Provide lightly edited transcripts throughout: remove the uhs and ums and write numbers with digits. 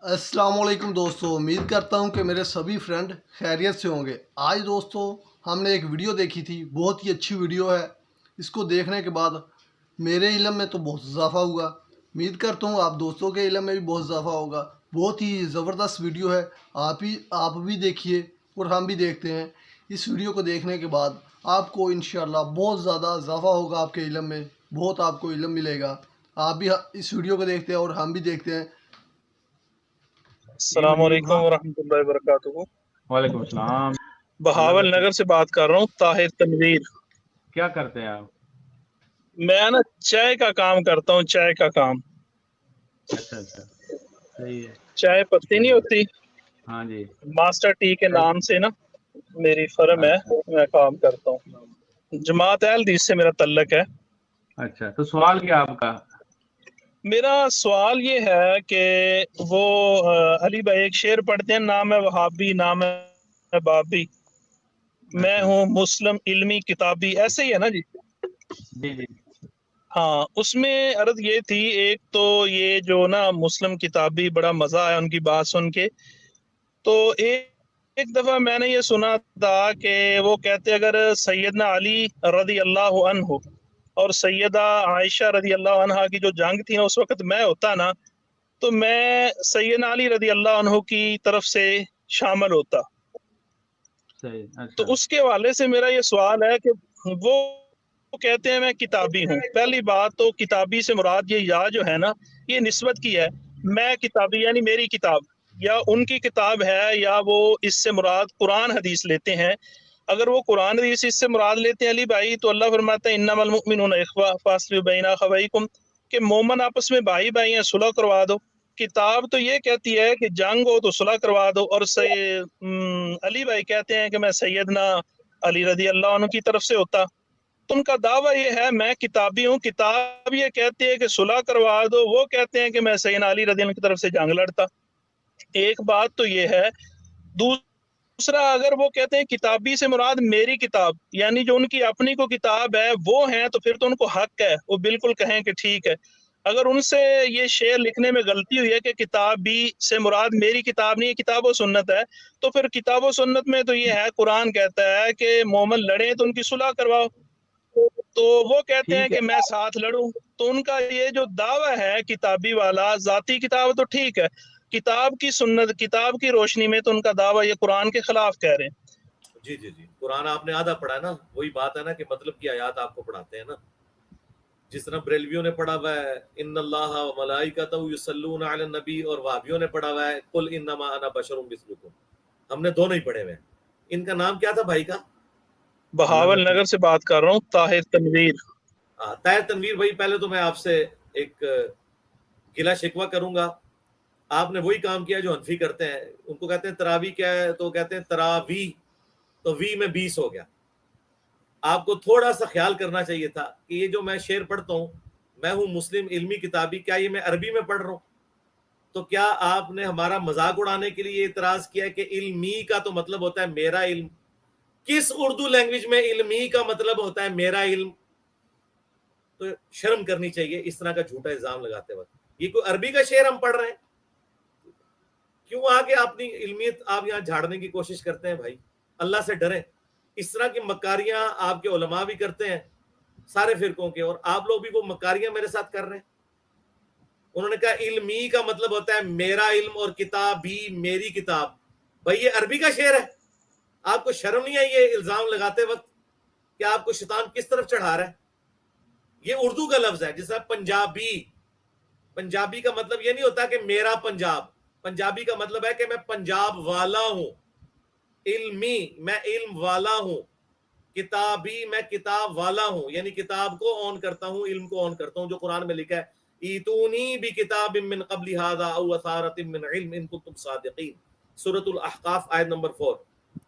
अस्सलाम वालेकुम दोस्तों, उम्मीद करता हूँ कि मेरे सभी फ्रेंड खैरियत से होंगे। आज दोस्तों हमने एक वीडियो देखी थी, बहुत ही अच्छी वीडियो है। इसको देखने के बाद मेरे इल्म में तो बहुत इजाफा हुआ। उम्मीद करता हूँ आप दोस्तों के इल्म में भी बहुत इजाफा होगा। बहुत ही ज़बरदस्त वीडियो है। आप भी देखिए और हम भी देखते हैं। इस वीडियो को देखने के बाद आपको इंशाल्लाह बहुत ज़्यादा इजाफा होगा आपके इल्म में, बहुत आपको इल्म मिलेगा। आप भी इस वीडियो को देखते हैं और हम भी देखते हैं। अस्सलाम वालेकुम वरहमतुल्लाहि वबरकातुहू। वालेकुम सलाम। बहावल नगर से बात कर रहा हूँ, ताहिर तनवीर। क्या करते हैं आप? मैं ना चाय का काम करता हूँ, चाय का काम। अच्छा, सही है। चाय पत्ती नहीं होती, हाँ जी। मास्टर टी के नाम से ना मेरी फर्म है, मैं काम करता हूँ। जमात अहल हदीस से मेरा तल्लक है। अच्छा, तो सवाल क्या आपका? मेरा सवाल ये है कि वो अली भाई एक शेर पढ़ते हैं, नाम है वहाबी, नाम है बाबी, मैं हूँ मुस्लिम इल्मी किताबी, ऐसे ही है ना जी? जी। हाँ, उसमें अर्ज ये थी, एक तो ये जो ना मुस्लिम किताबी, बड़ा मजा आया उनकी बात सुन के। तो एक दफा मैंने ये सुना था कि वो कहते अगर सैयदना अली रदी अल्लाह अन्हु और सैयदा आयशा रदी अल्लाह अन्हा की जो जंग थी ना, उस वक्त मैं होता ना, तो मैं सैयदना अली रदी अल्लाह अन्हु की तरफ से शामिल होता। सही। तो अच्छा, उसके हवाले से मेरा ये सवाल है कि वो कहते हैं मैं किताबी हूँ। पहली बात तो किताबी से मुराद ये या जो है ना, ये निस्बत की है। मैं किताबी यानी मेरी किताब या उनकी किताब है, या वो इससे मुराद कुरान हदीस लेते हैं। अगर वो कुरान हदीस इससे मुराद लेते हैं अली भाई, तो अल्लाह फरमाता है इन्नमल मुमिनूना इख्वा फास्लिहू बैना अखवैकुम, कि मोमन आपस में भाई भाई हैं, सुलह करवा दो। किताब तो ये कहती है कि जंग हो तो सुलह करवा दो। और अली भाई कहते हैं कि मैं सैयदना अली रदी अल्लाह अन्हु की तरफ से होता। तो उनका दावा ये है मैं किताबी हूँ। किताब ये कहती है कि सुलह करवा दो, वो कहते हैं कि मैं सैयदना अली रदी अल्लाह की तरफ से जंग लड़ता। एक बात तो ये है। दूसरा, अगर वो कहते हैं किताबी से मुराद मेरी किताब, यानी जो उनकी अपनी को किताब है वो है, तो फिर तो उनको हक है, वो बिल्कुल कहें कि ठीक है। अगर उनसे ये शेर लिखने में गलती हुई है कि किताबी से मुराद मेरी किताब नहीं है, किताब व सुन्नत है, तो फिर किताब व सुन्नत में तो ये है, कुरान कहता है कि मोमन लड़े तो उनकी सुलह करवाओ। तो वो कहते हैं ठीक है। कि मैं साथ लड़ूं। तो उनका ये जो दावा है किताबी वाला, जाती किताब तो ठीक है, किताब की सुन्नत, किताब की रोशनी में तो उनका दावा ये कुरान के खिलाफ कह रहे हैं। जी जी जी, कुरान आपने आधा पढ़ा है ना, वही बात है ना कि मतलब की आयत आपको पढ़ाते हैं ना। जिस तरह बरेलवियों ने पढ़ा हुआ है इन्नल्लाह व मलाइकतहु युसल्लूना अलन नबी, और वहाबियों ने पढ़ा हुआ है कुल इन्नमा अना बशरुम मिस्लुकुम। हमने दोनों ही पढ़े हुए हैं। इनका नाम क्या था भाई का? बहावल नगर से बात कर रहा हूँ, ताहिर तनवीर। ताहिर तनवीर भाई, पहले तो मैं आपसे एक गिला शिकवा करूंगा। आपने वही काम किया जो हनफी करते हैं। उनको कहते हैं तरावी क्या है, तो कहते हैं तरावी, तो वी में 20 हो गया। आपको थोड़ा सा ख्याल करना चाहिए था कि ये जो मैं शेर पढ़ता हूँ, मैं हूँ मुस्लिम इल्मी किताबी, क्या ये मैं अरबी में पढ़ रहा हूँ? तो क्या आपने हमारा मजाक उड़ाने के लिए इतराज किया कि इल्मी का तो मतलब होता है मेरा इल्म? किस उर्दू लैंग्वेज में इल्मी का मतलब होता है मेरा इल्म? तो शर्म करनी चाहिए इस तरह का झूठा इल्जाम लगाते वक्त। ये कोई अरबी का शेर हम पढ़ रहे हैं? क्यों आके अपनी इल्मियत आप यहाँ झाड़ने की कोशिश करते हैं भाई? अल्लाह से डरें। इस तरह की मकारियां आपके उलमा भी करते हैं, सारे फिरकों के, और आप लोग भी वो मकारियां मेरे साथ कर रहे हैं। उन्होंने कहा इल्मी का मतलब होता है मेरा इल्म, और किताब भी मेरी किताब। भाई ये अरबी का शेर है। आपको शर्म नहीं आई ये इल्जाम लगाते वक्त कि आपको शैतान किस तरफ चढ़ा रहा है? ये उर्दू का लफ्ज है, जिसका पंजाबी, पंजाबी का मतलब ये नहीं होता कि मेरा पंजाब। पंजाबी का मतलब है कि मैं पंजाब वाला हूं। इल्मी, मैं इल्म वाला हूं। किताबी, मैं किताब वाला हूं, यानी किताब को ऑन करता हूं, इल्म को ऑन करता हूं, जो कुरान में लिखा है ईतूनी भी किताब मिन क़ब्लि हाज़ा औ असारतिन मिन इल्म इन कुंतुम सादिकीन, सूरतुल अहकाफ आयत नंबर 4।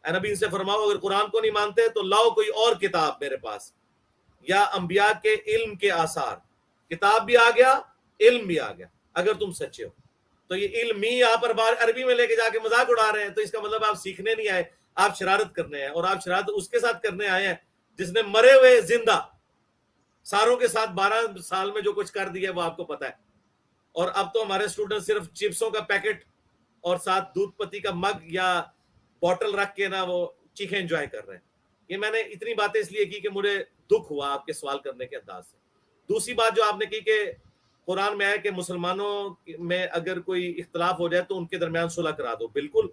नबी इनसे फरमाओ अगर कुरान को नहीं मानते तो लाओ कोई और किताब मेरे पास, या अंबिया के इल्म के आसार। किताब भी आ गया, इल्म भी आ गया, अगर तुम सच्चे हो। तो ये इल्मी यहाँ पर बार अरबी में लेके जाके मजाक उड़ा रहे हैं, तो इसका मतलब आप सीखने नहीं आए, आप शरारत करने हैं। और आप शरारत उसके साथ करने आए हैं जिसने मरे हुए जिंदा सारों के साथ 12 साल में जो कुछ कर दिया वो आपको पता है। और अब तो हमारे स्टूडेंट सिर्फ चिप्सों का पैकेट اور ساتھ دودھ پتی کا مگ یا بوٹل رکھ کے نا وہ چیخیں انجوائے کر رہے ہیں. یہ میں نے اتنی باتیں اس لیے کی کہ مجھے دکھ ہوا آپ کے سوال کرنے کے انداز سے. دوسری بات جو آپ نے کی کہ قرآن میں ہے کہ مسلمانوں میں اگر کوئی اختلاف ہو جائے تو ان کے درمیان صلح کرا دو. بالکل,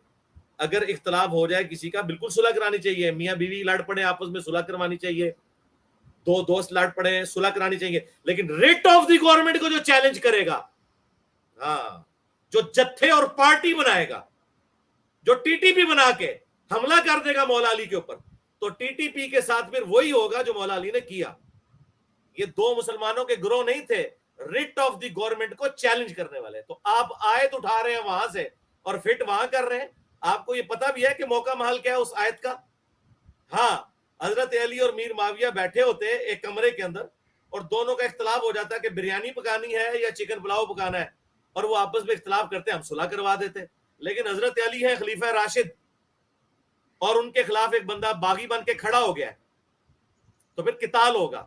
اگر اختلاف ہو جائے کسی کا بالکل صلح کرانی چاہیے. میاں بیوی لڑ پڑے آپس میں صلح کروانی چاہیے, دو دوست لڑ پڑے صلح کرانی چاہیے. لیکن ریٹ آف دی گورنمنٹ کو جو چیلنج کرے گا, ہاں, جو جتھے اور پارٹی بنائے گا, جو ٹی ٹی پی بنا کے حملہ کر دے گا مولا علی کے اوپر, تو ٹی ٹی پی کے ساتھ پھر وہی ہوگا جو مولا علی نے کیا. یہ دو مسلمانوں کے گروہ نہیں تھے ریٹ آف دی گورنمنٹ کو چیلنج کرنے والے. تو آپ آیت اٹھا رہے ہیں وہاں سے اور فٹ وہاں کر رہے ہیں. آپ کو یہ پتا بھی ہے کہ موقع محل کیا ہے اس آیت کا؟ ہاں, حضرت علی اور میر معاویہ بیٹھے ہوتے ایک کمرے کے اندر اور دونوں کا اختلاف ہو جاتا ہے کہ بریانی پکانی ہے یا چکن پلاؤ پکانا ہے, اور وہ آپس میں اختلاف کرتے ہیں, ہم صلح کروا دیتے. لیکن حضرت علی ہے خلیفہ راشد اور ان کے خلاف ایک بندہ باغی بن کے کھڑا ہو گیا, تو پھر قتال ہوگا.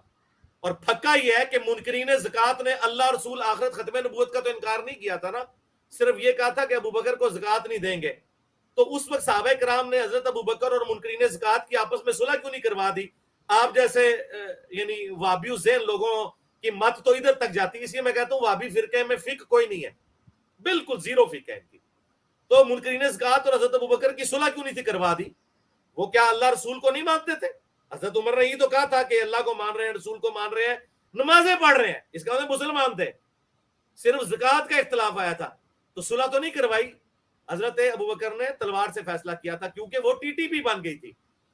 اور پھکا یہ ہے کہ منکرین زکات نے اللہ رسول آخرت ختم نبوت کا تو انکار نہیں کیا تھا نا, صرف یہ کہا تھا کہ ابو بکر کو زکات نہیں دیں گے. تو اس وقت صحابہ کرام نے حضرت ابو بکر اور منکرین زکات کی آپس میں صلح کیوں نہیں کروا دی؟ آپ جیسے یعنی وابی ذہن لوگوں کی مت تو ادھر تک جاتی ہے. اس لیے میں کہتا ہوں وابی فرقے میں فقہ کوئی نہیں ہے, بالکل زیرو فقہ ہے ان کی. تو منکرین زکات اور حضرت ابو بکر کی صلح کیوں نہیں تھی کروا دی؟ وہ کیا اللہ رسول کو نہیں مانتے تھے؟ حضرت عمر نے یہ تو کہا تھا کہ اللہ کو مان رہے ہیں, رسول کو مان رہے ہیں, نمازیں پڑھ رہے ہیں, اس کا مطلب مسلمان تھے. صرف زکات کا اختلاف آیا تھا تو صلح تو نہیں کروائی. حضرت ابو بکر نے تلوار سے فیصلہ کیا تھا کیونکہ وہ ٹی ٹی پی بن گئی تھی.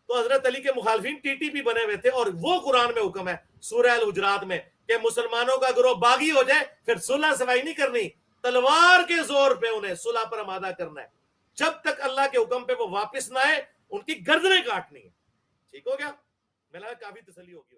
تو حضرت علی کے مخالفین ٹی ٹی پی بنے ہوئے تھے, اور وہ قرآن میں حکم ہے سورہ الحجرات میں کہ مسلمانوں کا گروہ باغی ہو جائے پھر صلح سفائی نہیں کرنی, تلوار کے زور پہ انہیں صلح پر آمادہ کرنا ہے. جب تک اللہ کے حکم پہ وہ واپس نہ آئے ان کی گردنیں کاٹنی ہے. ٹھیک ہو گیا؟ میں لگا کافی تسلی ہوگی.